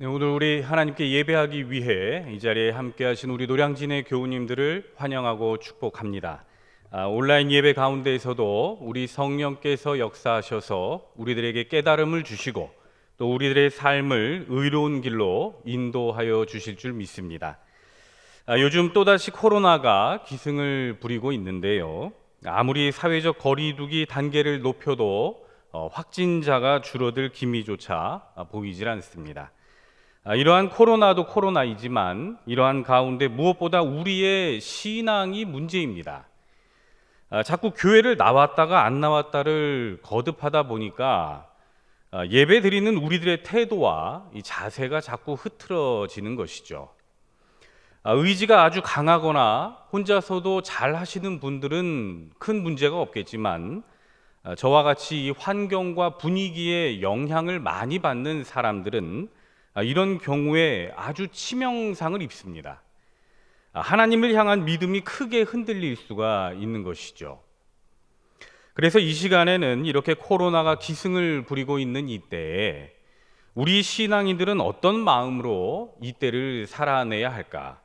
네, 오늘 우리 하나님께 예배하기 위해 이 자리에 함께하신 우리 노량진의 교우님들을 환영하고 축복합니다. 온라인 예배 가운데에서도 우리 성령께서 역사하셔서 우리들에게 깨달음을 주시고 또 우리들의 삶을 의로운 길로 인도하여 주실 줄 믿습니다. 요즘 또다시 코로나가 기승을 부리고 있는데요. 아무리 사회적 거리두기 단계를 높여도 확진자가 줄어들 기미조차 보이질 않습니다. 이러한 코로나도 코로나이지만 이러한 가운데 무엇보다 우리의 신앙이 문제입니다. 자꾸 교회를 나왔다가 안 나왔다를 거듭하다 보니까 예배 드리는 우리들의 태도와 이 자세가 자꾸 흐트러지는 것이죠. 의지가 아주 강하거나 혼자서도 잘 하시는 분들은 큰 문제가 없겠지만 저와 같이 이 환경과 분위기에 영향을 많이 받는 사람들은 이런 경우에 아주 치명상을 입습니다. 하나님을 향한 믿음이 크게 흔들릴 수가 있는 것이죠. 그래서 이 시간에는 이렇게 코로나가 기승을 부리고 있는 이때에 우리 신앙인들은 어떤 마음으로 이 때를 살아내야 할까?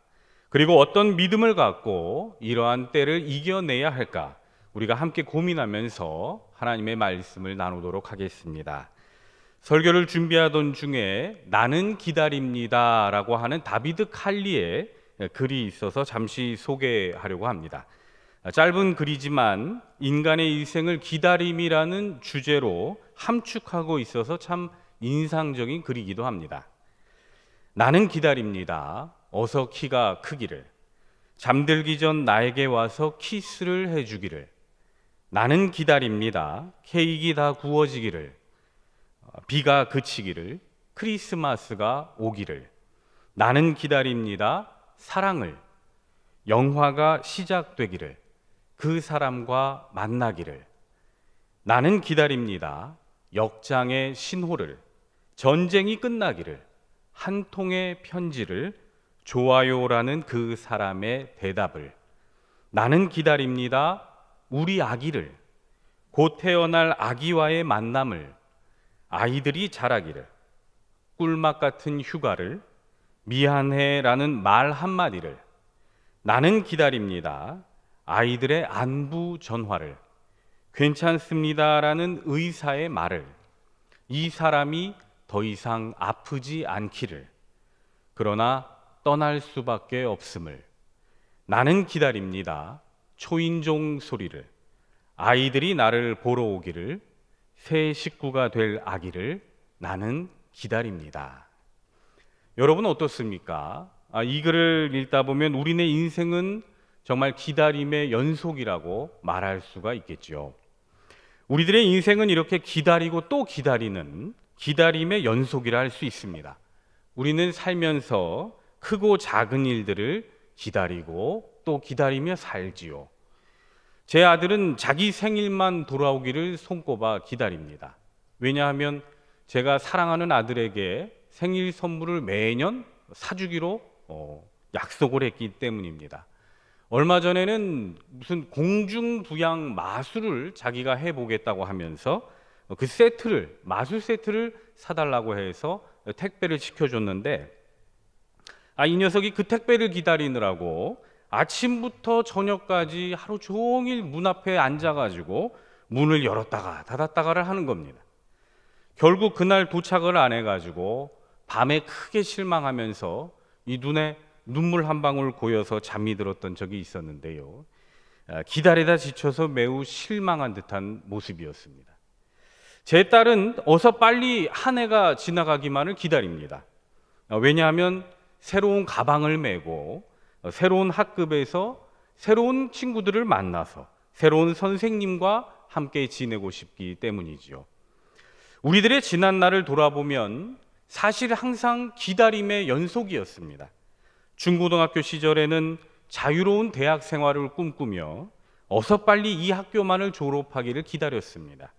그리고 어떤 믿음을 갖고 이러한 때를 이겨내야 할까? 우리가 함께 고민하면서 하나님의 말씀을 나누도록 하겠습니다. 설교를 준비하던 중에 나는 기다립니다 라고 하는 다비드 칼리의 글이 있어서 잠시 소개하려고 합니다. 짧은 글이지만 인간의 일생을 기다림이라는 주제로 함축하고 있어서 참 인상적인 글이기도 합니다. 나는 기다립니다. 어서 키가 크기를. 잠들기 전 나에게 와서 키스를 해주기를. 나는 기다립니다. 케이크 다 구워지기를. 비가 그치기를, 크리스마스가 오기를. 나는 기다립니다. 사랑을, 영화가 시작되기를, 그 사람과 만나기를. 나는 기다립니다. 역장의 신호를, 전쟁이 끝나기를, 한 통의 편지를, 좋아요라는 그 사람의 대답을. 나는 기다립니다. 우리 아기를, 곧 태어날 아기와의 만남을, 아이들이 자라기를, 꿀맛 같은 휴가를, 미안해라는 말 한마디를. 나는 기다립니다. 아이들의 안부 전화를, 괜찮습니다라는 의사의 말을, 이 사람이 더 이상 아프지 않기를. 그러나 떠날 수밖에 없음을. 나는 기다립니다. 초인종 소리를, 아이들이 나를 보러 오기를, 새 식구가 될 아기를. 나는 기다립니다. 여러분 어떻습니까? 이 글을 읽다 보면 우리네 인생은 정말 기다림의 연속이라고 말할 수가 있겠죠. 우리들의 인생은 이렇게 기다리고 또 기다리는 기다림의 연속이라 할 수 있습니다. 우리는 살면서 크고 작은 일들을 기다리고 또 기다리며 살지요. 제 아들은 자기 생일만 돌아오기를 손꼽아 기다립니다. 왜냐하면 제가 사랑하는 아들에게 생일 선물을 매년 사주기로 약속을 했기 때문입니다. 얼마 전에는 무슨 공중부양 마술을 자기가 해보겠다고 하면서 그 세트를, 마술 세트를 사달라고 해서 택배를 시켜줬는데 이 녀석이 그 택배를 기다리느라고 아침부터 저녁까지 하루 종일 문 앞에 앉아가지고 문을 열었다가 닫았다가를 하는 겁니다. 결국 그날 도착을 안 해가지고 밤에 크게 실망하면서 이 눈에 눈물 한 방울 고여서 잠이 들었던 적이 있었는데요. 기다리다 지쳐서 매우 실망한 듯한 모습이었습니다. 제 딸은 어서 빨리 한 해가 지나가기만을 기다립니다. 왜냐하면 새로운 가방을 메고 새로운 학급에서 새로운 친구들을 만나서 새로운 선생님과 함께 지내고 싶기 때문이죠. 우리들의 지난 날을 돌아보면 사실 항상 기다림의 연속이었습니다. 중고등학교 시절에는 자유로운 대학 생활을 꿈꾸며 어서 빨리 이 학교만을 졸업하기를 기다렸습니다.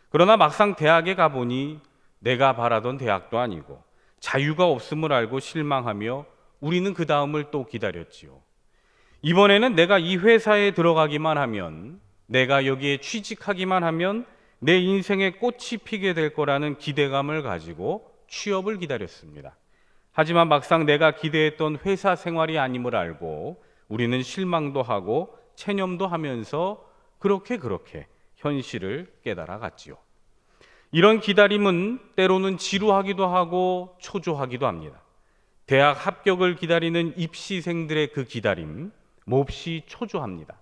그러나 막상 대학에 가보니 내가 바라던 대학도 아니고 자유가 없음을 알고 실망하며 우리는 그 다음을 또 기다렸지요. 이번에는 내가 이 회사에 들어가기만 하면, 내가 여기에 취직하기만 하면 내 인생에 꽃이 피게 될 거라는 기대감을 가지고 취업을 기다렸습니다. 하지만 막상 내가 기대했던 회사 생활이 아님을 알고 우리는 실망도 하고 체념도 하면서 그렇게 현실을 깨달아 갔지요. 이런 기다림은 때로는 지루하기도 하고 초조하기도 합니다. 대학 합격을 기다리는 입시생들의 그 기다림 몹시 초조합니다.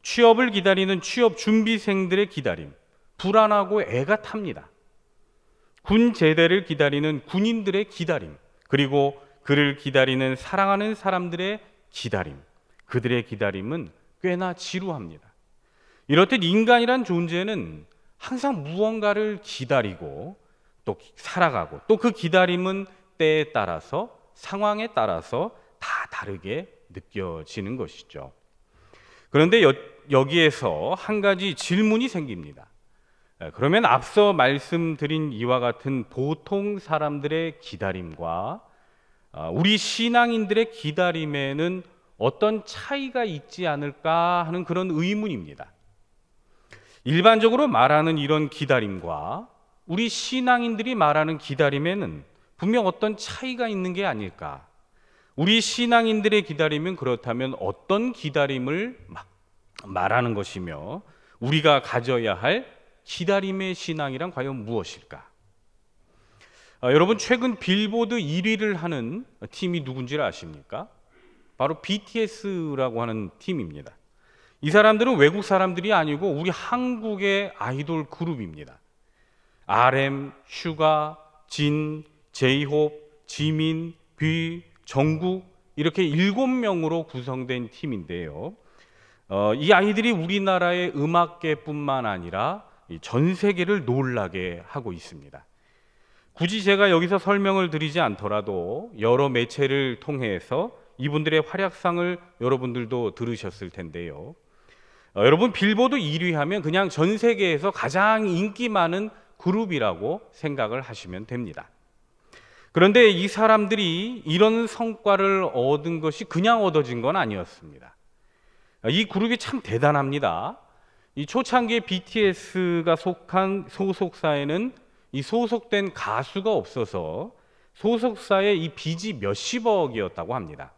취업을 기다리는 취업 준비생들의 기다림 불안하고 애가 탑니다. 군 제대를 기다리는 군인들의 기다림, 그리고 그를 기다리는 사랑하는 사람들의 기다림, 그들의 기다림은 꽤나 지루합니다. 이렇듯 인간이란 존재는 항상 무언가를 기다리고 또 살아가고, 또 그 기다림은 때에 따라서 상황에 따라서 다 다르게 느껴지는 것이죠. 그런데 여기에서 한 가지 질문이 생깁니다. 그러면 앞서 말씀드린 이와 같은 보통 사람들의 기다림과 우리 신앙인들의 기다림에는 어떤 차이가 있지 않을까 하는 그런 의문입니다. 일반적으로 말하는 이런 기다림과 우리 신앙인들이 말하는 기다림에는 분명 어떤 차이가 있는 게 아닐까. 우리 신앙인들의 기다림은 그렇다면 어떤 기다림을 말하는 것이며, 우리가 가져야 할 기다림의 신앙이란 과연 무엇일까? 여러분, 최근 빌보드 1위를 하는 팀이 누군지를 아십니까? 바로 BTS라고 하는 팀입니다. 이 사람들은 외국 사람들이 아니고 우리 한국의 아이돌 그룹입니다. RM, 슈가, 진, 제이홉, 지민, 뷔, 정국, 이렇게 7명으로 구성된 팀인데요. 이 아이들이 우리나라의 음악계뿐만 아니라 전 세계를 놀라게 하고 있습니다. 굳이 제가 여기서 설명을 드리지 않더라도 여러 매체를 통해서 이분들의 활약상을 여러분들도 들으셨을 텐데요. 여러분, 빌보드 1위 하면 그냥 전 세계에서 가장 인기 많은 그룹이라고 생각을 하시면 됩니다. 그런데 이 사람들이 이런 성과를 얻은 것이 그냥 얻어진 건 아니었습니다. 이 그룹이 참 대단합니다. 이 초창기에 BTS가 속한 소속사에는 이 소속된 가수가 없어서 소속사의 이 빚이 몇십억이었다고 합니다.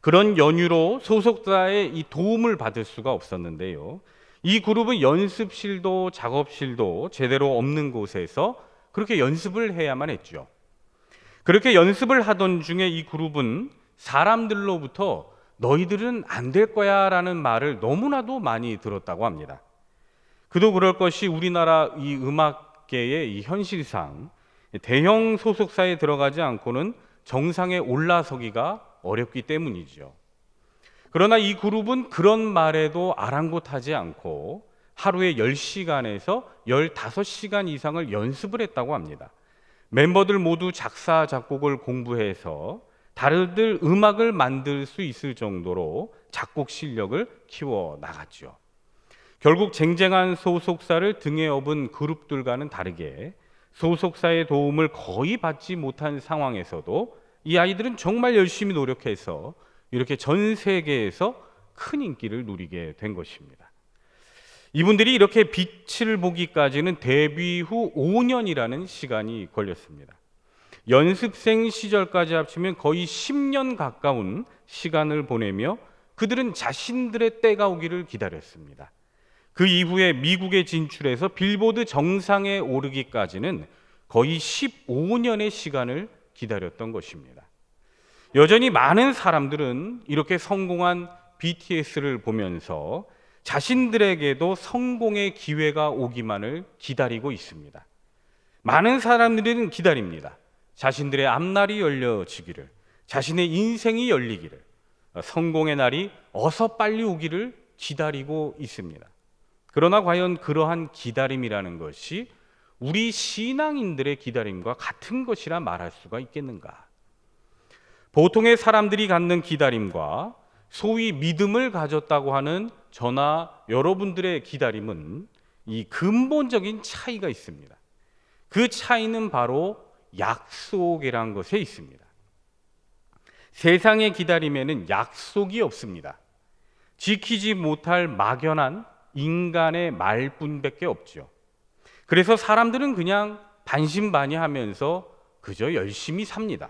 그런 연유로 소속사의 이 도움을 받을 수가 없었는데요. 이 그룹은 연습실도 작업실도 제대로 없는 곳에서 그렇게 연습을 해야만 했죠. 그렇게 연습을 하던 중에 이 그룹은 사람들로부터 너희들은 안 될 거야 라는 말을 너무나도 많이 들었다고 합니다. 그도 그럴 것이 우리나라 이 음악계의 이 현실상 대형 소속사에 들어가지 않고는 정상에 올라서기가 어렵기 때문이죠. 그러나 이 그룹은 그런 말에도 아랑곳하지 않고 하루에 10시간에서 15시간 이상을 연습을 했다고 합니다. 멤버들 모두 작사, 작곡을 공부해서 다들 음악을 만들 수 있을 정도로 작곡 실력을 키워 나갔죠. 결국 쟁쟁한 소속사를 등에 업은 그룹들과는 다르게 소속사의 도움을 거의 받지 못한 상황에서도 이 아이들은 정말 열심히 노력해서 이렇게 전 세계에서 큰 인기를 누리게 된 것입니다. 이분들이 이렇게 빛을 보기까지는 데뷔 후 5년이라는 시간이 걸렸습니다. 연습생 시절까지 합치면 거의 10년 가까운 시간을 보내며 그들은 자신들의 때가 오기를 기다렸습니다. 그 이후에 미국에 진출해서 빌보드 정상에 오르기까지는 거의 15년의 시간을 기다렸던 것입니다. 여전히 많은 사람들은 이렇게 성공한 BTS를 보면서 자신들에게도 성공의 기회가 오기만을 기다리고 있습니다. 많은 사람들은 기다립니다. 자신들의 앞날이 열려지기를, 자신의 인생이 열리기를, 성공의 날이 어서 빨리 오기를 기다리고 있습니다. 그러나 과연 그러한 기다림이라는 것이 우리 신앙인들의 기다림과 같은 것이라 말할 수가 있겠는가? 보통의 사람들이 갖는 기다림과 소위 믿음을 가졌다고 하는 저나 여러분들의 기다림은 이 근본적인 차이가 있습니다. 그 차이는 바로 약속이란 것에 있습니다. 세상의 기다림에는 약속이 없습니다. 지키지 못할 막연한 인간의 말뿐밖에 없죠. 그래서 사람들은 그냥 반신반의하면서 그저 열심히 삽니다.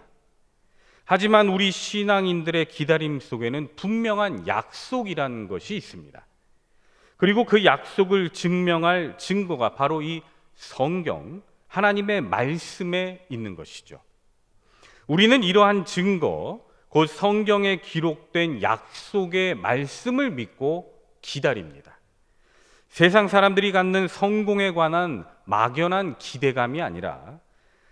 하지만 우리 신앙인들의 기다림 속에는 분명한 약속이라는 것이 있습니다. 그리고 그 약속을 증명할 증거가 바로 이 성경, 하나님의 말씀에 있는 것이죠. 우리는 이러한 증거, 곧 성경에 기록된 약속의 말씀을 믿고 기다립니다. 세상 사람들이 갖는 성공에 관한 막연한 기대감이 아니라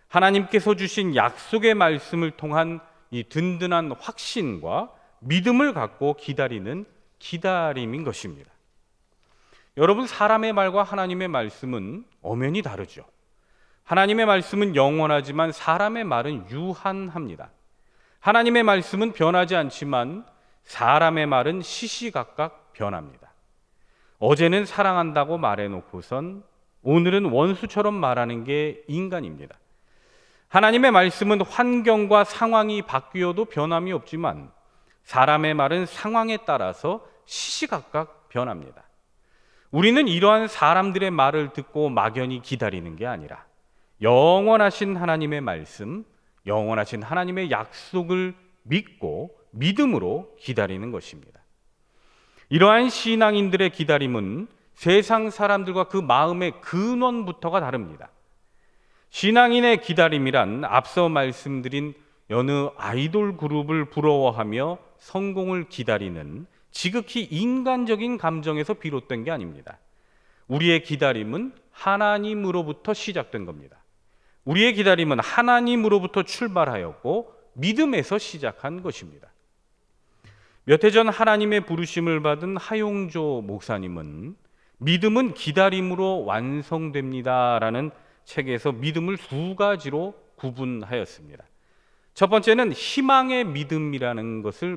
하나님께서 주신 약속의 말씀을 통한 이 든든한 확신과 믿음을 갖고 기다리는 기다림인 것입니다. 여러분, 사람의 말과 하나님의 말씀은 엄연히 다르죠. 하나님의 말씀은 영원하지만 사람의 말은 유한합니다. 하나님의 말씀은 변하지 않지만 사람의 말은 시시각각 변합니다. 어제는 사랑한다고 말해놓고선 오늘은 원수처럼 말하는 게 인간입니다. 하나님의 말씀은 환경과 상황이 바뀌어도 변함이 없지만 사람의 말은 상황에 따라서 시시각각 변합니다. 우리는 이러한 사람들의 말을 듣고 막연히 기다리는 게 아니라 영원하신 하나님의 말씀, 영원하신 하나님의 약속을 믿고 믿음으로 기다리는 것입니다. 이러한 신앙인들의 기다림은 세상 사람들과 그 마음의 근원부터가 다릅니다. 신앙인의 기다림이란 앞서 말씀드린 여느 아이돌 그룹을 부러워하며 성공을 기다리는 지극히 인간적인 감정에서 비롯된 게 아닙니다. 우리의 기다림은 하나님으로부터 시작된 겁니다. 우리의 기다림은 하나님으로부터 출발하였고 믿음에서 시작한 것입니다. 몇 해 전 하나님의 부르심을 받은 하용조 목사님은 믿음은 기다림으로 완성됩니다라는 책에서 믿음을 두 가지로 구분하였습니다. 첫 번째는 희망의 믿음이라는 것을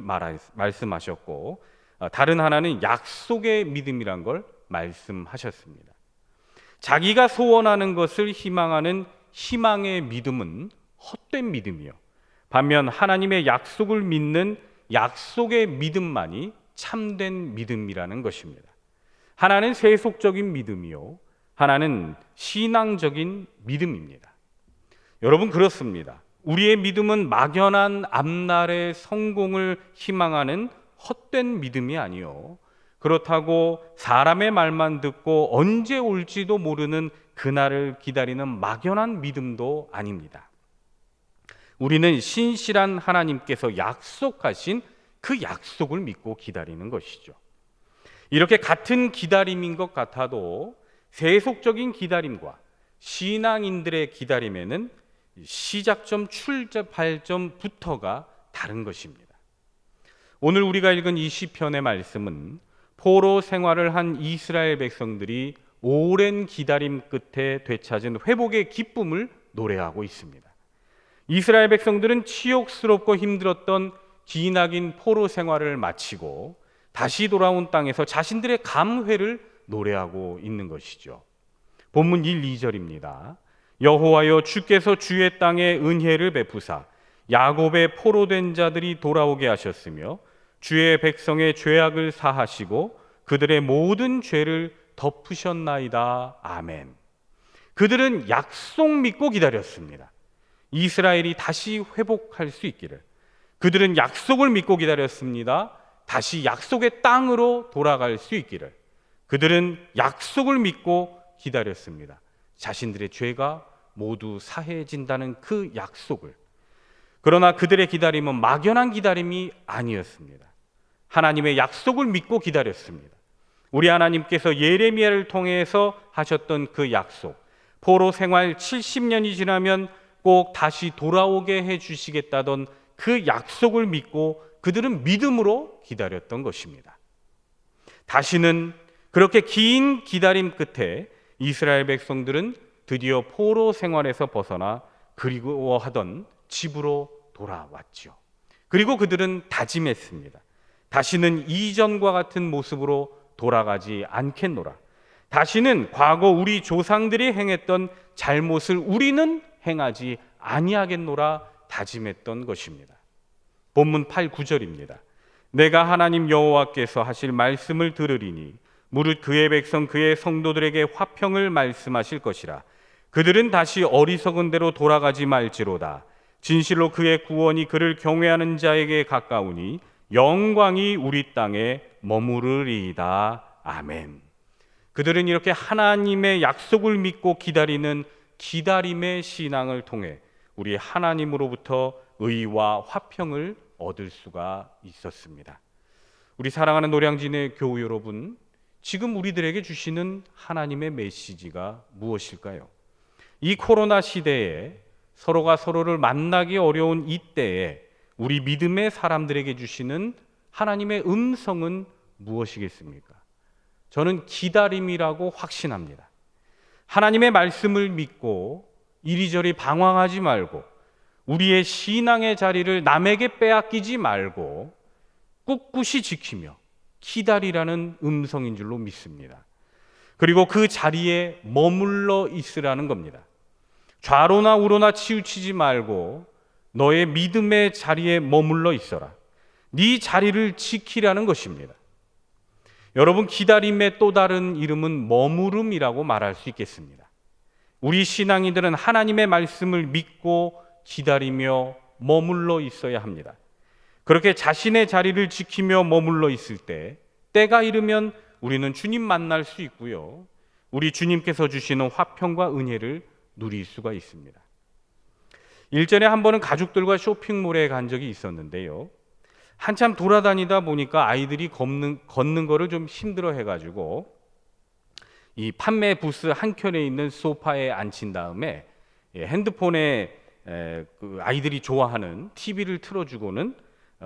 말씀하셨고, 다른 하나는 약속의 믿음이란 걸 말씀하셨습니다. 자기가 소원하는 것을 희망하는 희망의 믿음은 헛된 믿음이요, 반면 하나님의 약속을 믿는 약속의 믿음만이 참된 믿음이라는 것입니다. 하나는 세속적인 믿음이요, 하나는 신앙적인 믿음입니다. 여러분, 그렇습니다. 우리의 믿음은 막연한 앞날의 성공을 희망하는 헛된 믿음이 아니요, 그렇다고 사람의 말만 듣고 언제 올지도 모르는 그날을 기다리는 막연한 믿음도 아닙니다. 우리는 신실한 하나님께서 약속하신 그 약속을 믿고 기다리는 것이죠. 이렇게 같은 기다림인 것 같아도 세속적인 기다림과 신앙인들의 기다림에는 시작점, 출발점부터가 다른 것입니다. 오늘 우리가 읽은 이 시편의 말씀은 포로 생활을 한 이스라엘 백성들이 오랜 기다림 끝에 되찾은 회복의 기쁨을 노래하고 있습니다. 이스라엘 백성들은 치욕스럽고 힘들었던 기나긴 포로 생활을 마치고 다시 돌아온 땅에서 자신들의 감회를 노래하고 있는 것이죠. 본문 1, 2절입니다. 여호와여, 주께서 주의 땅에 은혜를 베푸사 야곱의 포로된 자들이 돌아오게 하셨으며 주의 백성의 죄악을 사하시고 그들의 모든 죄를 덮으셨나이다. 아멘. 그들은 약속 믿고 기다렸습니다. 이스라엘이 다시 회복할 수 있기를. 그들은 약속을 믿고 기다렸습니다. 다시 약속의 땅으로 돌아갈 수 있기를. 그들은 약속을 믿고 기다렸습니다. 자신들의 죄가 모두 사해진다는 그 약속을. 그러나 그들의 기다림은 막연한 기다림이 아니었습니다. 하나님의 약속을 믿고 기다렸습니다. 우리 하나님께서 예레미야를 통해서 하셨던 그 약속, 포로 생활 70년이 지나면 꼭 다시 돌아오게 해주시겠다던 그 약속을 믿고 그들은 믿음으로 기다렸던 것입니다. 다시는 그렇게 긴 기다림 끝에 이스라엘 백성들은 드디어 포로 생활에서 벗어나 그리워하던 집으로 돌아왔죠. 그리고 그들은 다짐했습니다. 다시는 이전과 같은 모습으로 돌아가지 않겠노라. 다시는 과거 우리 조상들이 행했던 잘못을 우리는 행하지 아니하겠노라 다짐했던 것입니다. 본문 8, 9절입니다. 내가 하나님 여호와께서 하실 말씀을 들으리니 무릇 그의 백성 그의 성도들에게 화평을 말씀하실 것이라. 그들은 다시 어리석은 대로 돌아가지 말지로다. 진실로 그의 구원이 그를 경외하는 자에게 가까우니 영광이 우리 땅에 머무르리이다. 아멘. 그들은 이렇게 하나님의 약속을 믿고 기다리는 기다림의 신앙을 통해 우리 하나님으로부터 의와 화평을 얻을 수가 있었습니다. 우리 사랑하는 노량진의 교우 여러분, 지금 우리들에게 주시는 하나님의 메시지가 무엇일까요? 이 코로나 시대에 서로가 서로를 만나기 어려운 이때에 우리 믿음의 사람들에게 주시는 하나님의 음성은 무엇이겠습니까? 저는 기다림이라고 확신합니다. 하나님의 말씀을 믿고 이리저리 방황하지 말고 우리의 신앙의 자리를 남에게 빼앗기지 말고 꿋꿋이 지키며 기다리라는 음성인 줄로 믿습니다. 그리고 그 자리에 머물러 있으라는 겁니다. 좌로나 우로나 치우치지 말고 너의 믿음의 자리에 머물러 있어라. 네 자리를 지키라는 것입니다. 여러분, 기다림의 또 다른 이름은 머무름이라고 말할 수 있겠습니다. 우리 신앙인들은 하나님의 말씀을 믿고 기다리며 머물러 있어야 합니다. 그렇게 자신의 자리를 지키며 머물러 있을 때 때가 이르면 우리는 주님 만날 수 있고요, 우리 주님께서 주시는 화평과 은혜를 누릴 수가 있습니다. 일전에 한 번은 가족들과 쇼핑몰에 간 적이 있었는데요, 한참 돌아다니다 보니까 아이들이 걷는 거를 좀 힘들어 해가지고 이 판매 부스 한켠에 있는 소파에 앉힌 다음에 핸드폰에 그 아이들이 좋아하는 TV를 틀어주고는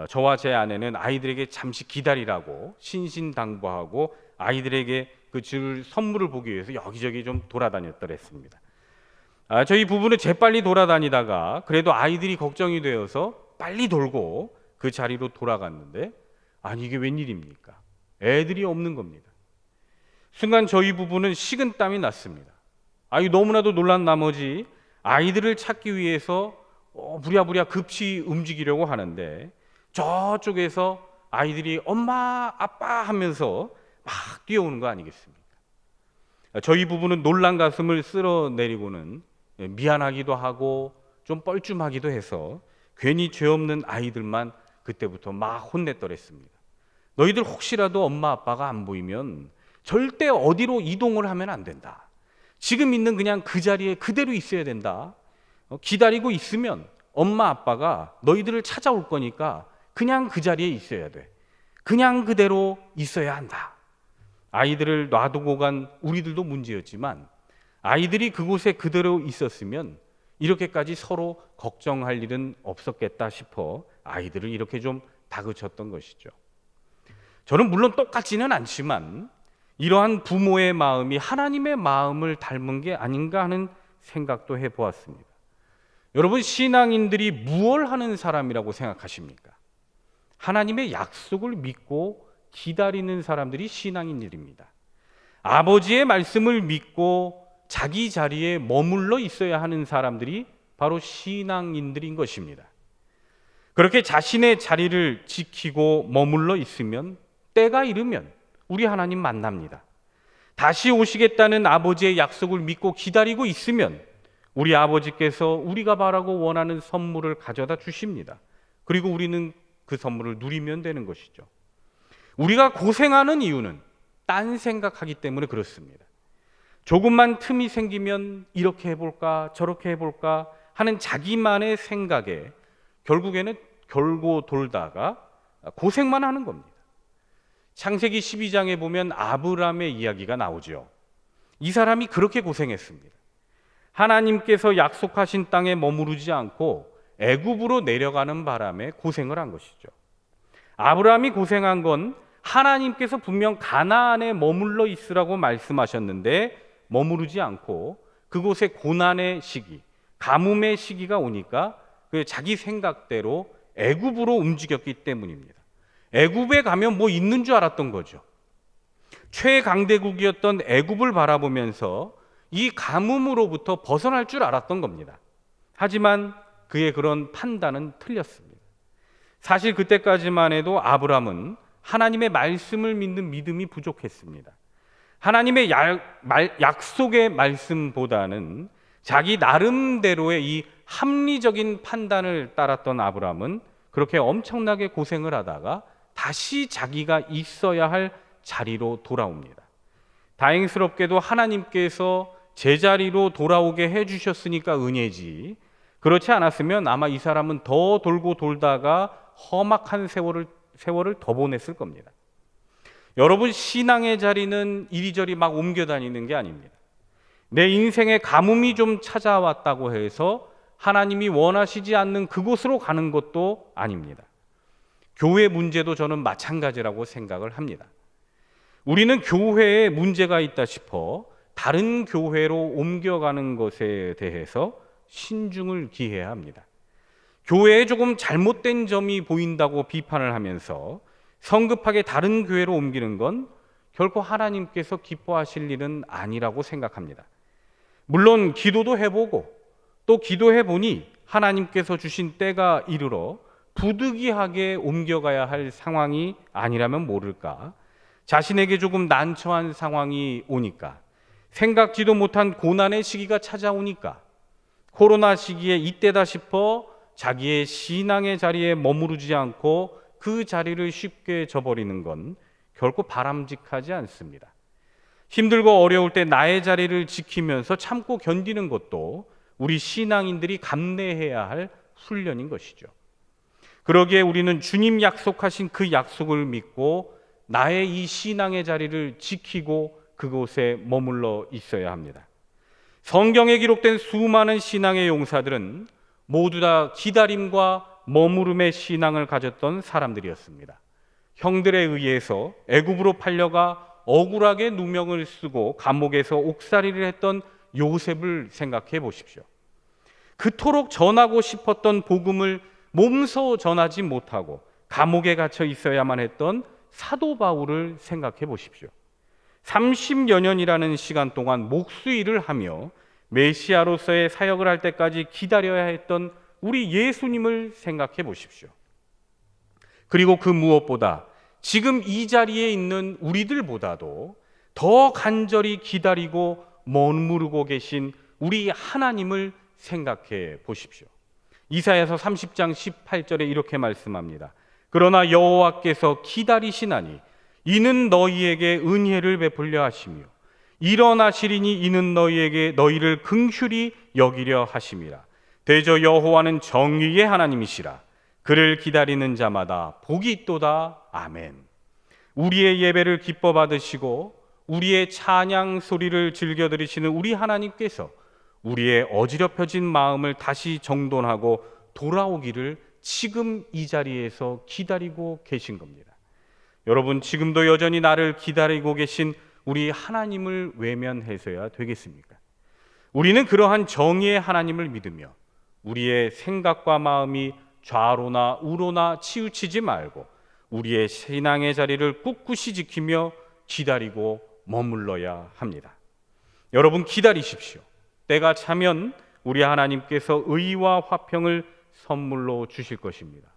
저와 제 아내는 아이들에게 잠시 기다리라고 신신당부하고 아이들에게 그 줄 선물을 보기 위해서 여기저기 좀 돌아다녔더랬습니다. 저희 부부는 재빨리 돌아다니다가 그래도 아이들이 걱정이 되어서 빨리 돌고 그 자리로 돌아갔는데, 아니 이게 웬일입니까? 애들이 없는 겁니다. 순간 저희 부부는 식은땀이 났습니다. 너무나도 놀란 나머지 아이들을 찾기 위해서 부랴부랴 급히 움직이려고 하는데 저쪽에서 아이들이 엄마 아빠 하면서 막 뛰어오는 거 아니겠습니까? 저희 부부는 놀란 가슴을 쓸어내리고는 미안하기도 하고 좀 뻘쭘하기도 해서 괜히 죄 없는 아이들만 그때부터 막 혼냈더랬습니다. 너희들 혹시라도 엄마 아빠가 안 보이면 절대 어디로 이동을 하면 안 된다. 지금 있는 그냥 그 자리에 그대로 있어야 된다. 기다리고 있으면 엄마 아빠가 너희들을 찾아올 거니까 그냥 그 자리에 있어야 돼. 그냥 그대로 있어야 한다. 아이들을 놔두고 간 우리들도 문제였지만 아이들이 그곳에 그대로 있었으면 이렇게까지 서로 걱정할 일은 없었겠다 싶어 아이들을 이렇게 좀 다그쳤던 것이죠. 저는 물론 똑같지는 않지만 이러한 부모의 마음이 하나님의 마음을 닮은 게 아닌가 하는 생각도 해보았습니다. 여러분, 신앙인들이 무엇을 하는 사람이라고 생각하십니까? 하나님의 약속을 믿고 기다리는 사람들이 신앙인들입니다. 아버지의 말씀을 믿고 자기 자리에 머물러 있어야 하는 사람들이 바로 신앙인들인 것입니다. 그렇게 자신의 자리를 지키고 머물러 있으면 때가 이르면 우리 하나님 만납니다. 다시 오시겠다는 아버지의 약속을 믿고 기다리고 있으면 우리 아버지께서 우리가 바라고 원하는 선물을 가져다 주십니다. 그리고 우리는 그 선물을 누리면 되는 것이죠. 우리가 고생하는 이유는 딴 생각하기 때문에 그렇습니다. 조금만 틈이 생기면 이렇게 해볼까 저렇게 해볼까 하는 자기만의 생각에 결국에는 결고 돌다가 고생만 하는 겁니다. 창세기 12장에 보면 아브람의 이야기가 나오죠. 이 사람이 그렇게 고생했습니다. 하나님께서 약속하신 땅에 머무르지 않고 애굽으로 내려가는 바람에 고생을 한 것이죠. 아브람이 고생한 건 하나님께서 분명 가나안에 머물러 있으라고 말씀하셨는데 머무르지 않고 그곳에 고난의 시기, 가뭄의 시기가 오니까 그 자기 생각대로 애굽으로 움직였기 때문입니다. 애굽에 가면 뭐 있는 줄 알았던 거죠. 최강대국이었던 애굽을 바라보면서 이 가뭄으로부터 벗어날 줄 알았던 겁니다. 하지만 그의 그런 판단은 틀렸습니다. 사실 그때까지만 해도 아브람은 하나님의 말씀을 믿는 믿음이 부족했습니다. 하나님의 약속의 말씀보다는 자기 나름대로의 이 합리적인 판단을 따랐던 아브라함은 그렇게 엄청나게 고생을 하다가 다시 자기가 있어야 할 자리로 돌아옵니다. 다행스럽게도 하나님께서 제자리로 돌아오게 해주셨으니까 은혜지, 그렇지 않았으면 아마 이 사람은 더 돌고 돌다가 험악한 세월을 더 보냈을 겁니다. 여러분, 신앙의 자리는 이리저리 막 옮겨 다니는 게 아닙니다. 내 인생에 가뭄이 좀 찾아왔다고 해서 하나님이 원하시지 않는 그곳으로 가는 것도 아닙니다. 교회 문제도 저는 마찬가지라고 생각을 합니다. 우리는 교회에 문제가 있다 싶어 다른 교회로 옮겨가는 것에 대해서 신중을 기해야 합니다. 교회에 조금 잘못된 점이 보인다고 비판을 하면서 성급하게 다른 교회로 옮기는 건 결코 하나님께서 기뻐하실 일은 아니라고 생각합니다. 물론 기도도 해보고 또 기도해보니 하나님께서 주신 때가 이르러 부득이하게 옮겨가야 할 상황이 아니라면 모를까, 자신에게 조금 난처한 상황이 오니까, 생각지도 못한 고난의 시기가 찾아오니까, 코로나 시기에 이때다 싶어 자기의 신앙의 자리에 머무르지 않고 그 자리를 쉽게 저버리는 건 결코 바람직하지 않습니다. 힘들고 어려울 때 나의 자리를 지키면서 참고 견디는 것도 우리 신앙인들이 감내해야 할 훈련인 것이죠. 그러기에 우리는 주님 약속하신 그 약속을 믿고 나의 이 신앙의 자리를 지키고 그곳에 머물러 있어야 합니다. 성경에 기록된 수많은 신앙의 용사들은 모두 다 기다림과 머무름의 신앙을 가졌던 사람들이었습니다. 형들에 의해서 애굽으로 팔려가 억울하게 누명을 쓰고 감옥에서 옥살이를 했던 요셉을 생각해 보십시오. 그토록 전하고 싶었던 복음을 몸소 전하지 못하고 감옥에 갇혀 있어야만 했던 사도 바울을 생각해 보십시오. 30여 년이라는 시간 동안 목수일을 하며 메시아로서의 사역을 할 때까지 기다려야 했던 우리 예수님을 생각해 보십시오. 그리고 그 무엇보다 지금 이 자리에 있는 우리들보다도 더 간절히 기다리고 머무르고 계신 우리 하나님을 생각해 보십시오. 이사야서 30장 18절에 이렇게 말씀합니다. 그러나 여호와께서 기다리시나니 이는 너희에게 은혜를 베풀려 하시며 일어나시리니 이는 너희를 긍휼히 여기려 하심이라. 대저 여호와는 정의의 하나님이시라. 그를 기다리는 자마다 복이 있도다. 아멘. 우리의 예배를 기뻐 받으시고 우리의 찬양 소리를 즐겨 들으시는 우리 하나님께서 우리의 어지럽혀진 마음을 다시 정돈하고 돌아오기를 지금 이 자리에서 기다리고 계신 겁니다. 여러분, 지금도 여전히 나를 기다리고 계신 우리 하나님을 외면해서야 되겠습니까? 우리는 그러한 정의의 하나님을 믿으며 우리의 생각과 마음이 좌로나 우로나 치우치지 말고 우리의 신앙의 자리를 꿋꿋이 지키며 기다리고 머물러야 합니다. 여러분, 기다리십시오. 때가 차면 우리 하나님께서 의와 화평을 선물로 주실 것입니다.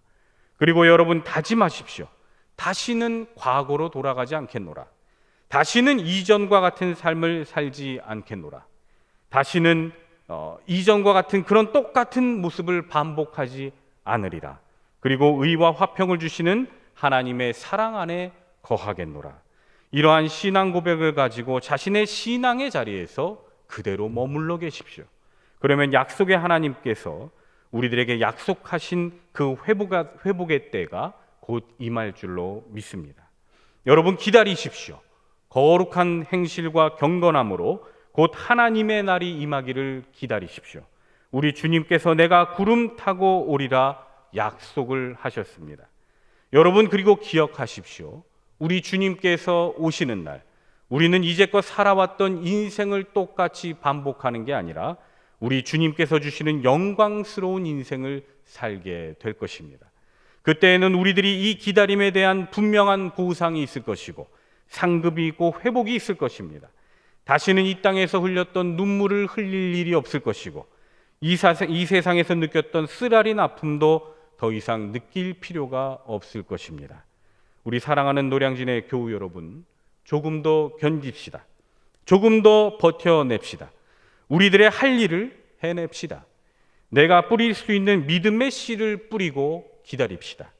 그리고 여러분, 다짐하십시오. 다시는 과거로 돌아가지 않겠노라. 다시는 이전과 같은 삶을 살지 않겠노라. 다시는 이전과 같은 그런 똑같은 모습을 반복하지 않으리라. 그리고 의와 화평을 주시는 하나님의 사랑 안에 거하겠노라. 이러한 신앙 고백을 가지고 자신의 신앙의 자리에서 그대로 머물러 계십시오. 그러면 약속의 하나님께서 우리들에게 약속하신 그 회복의 때가 곧 임할 줄로 믿습니다. 여러분, 기다리십시오. 거룩한 행실과 경건함으로 곧 하나님의 날이 임하기를 기다리십시오. 우리 주님께서 내가 구름 타고 오리라 약속을 하셨습니다. 여러분, 그리고 기억하십시오. 우리 주님께서 오시는 날, 우리는 이제껏 살아왔던 인생을 똑같이 반복하는 게 아니라 우리 주님께서 주시는 영광스러운 인생을 살게 될 것입니다. 그때에는 우리들이 이 기다림에 대한 분명한 보상이 있을 것이고 상급이 있고 회복이 있을 것입니다. 다시는 이 땅에서 흘렸던 눈물을 흘릴 일이 없을 것이고 이 세상에서 느꼈던 쓰라린 아픔도 더 이상 느낄 필요가 없을 것입니다. 우리 사랑하는 노량진의 교우 여러분, 조금 더 견딥시다. 조금 더 버텨냅시다. 우리들의 할 일을 해냅시다. 내가 뿌릴 수 있는 믿음의 씨를 뿌리고 기다립시다.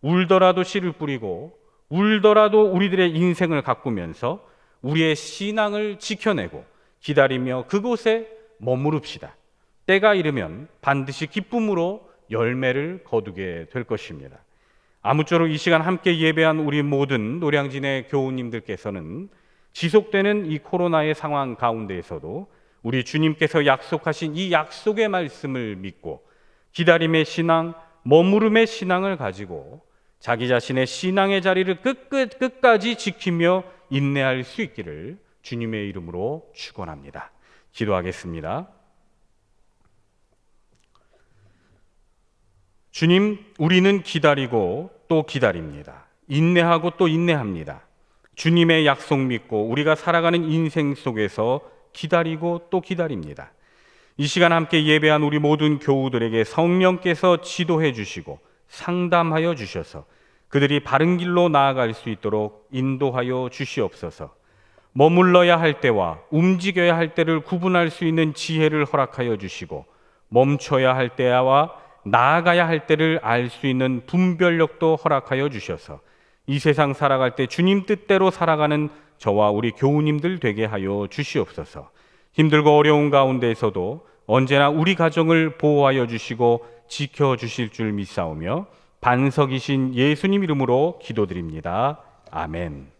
울더라도 씨를 뿌리고 울더라도 우리들의 인생을 가꾸면서 우리의 신앙을 지켜내고 기다리며 그곳에 머무릅시다. 때가 이르면 반드시 기쁨으로 열매를 거두게 될 것입니다. 아무쪼록 이 시간 함께 예배한 우리 모든 노량진의 교우님들께서는 지속되는 이 코로나의 상황 가운데에서도 우리 주님께서 약속하신 이 약속의 말씀을 믿고 기다림의 신앙, 머무름의 신앙을 가지고 자기 자신의 신앙의 자리를 끝까지 지키며 인내할 수 있기를 주님의 이름으로 축원합니다. 기도하겠습니다. 주님, 우리는 기다리고 또 기다립니다. 인내하고 또 인내합니다. 주님의 약속 믿고 우리가 살아가는 인생 속에서 기다리고 또 기다립니다. 이 시간 함께 예배한 우리 모든 교우들에게 성령께서 지도해 주시고 상담하여 주셔서 그들이 바른 길로 나아갈 수 있도록 인도하여 주시옵소서. 머물러야 할 때와 움직여야 할 때를 구분할 수 있는 지혜를 허락하여 주시고 멈춰야 할 때와 나아가야 할 때를 알 수 있는 분별력도 허락하여 주셔서 이 세상 살아갈 때 주님 뜻대로 살아가는 저와 우리 교우님들 되게 하여 주시옵소서. 힘들고 어려운 가운데에서도 언제나 우리 가정을 보호하여 주시고 지켜주실 줄 믿사오며 반석이신 예수님 이름으로 기도드립니다. 아멘.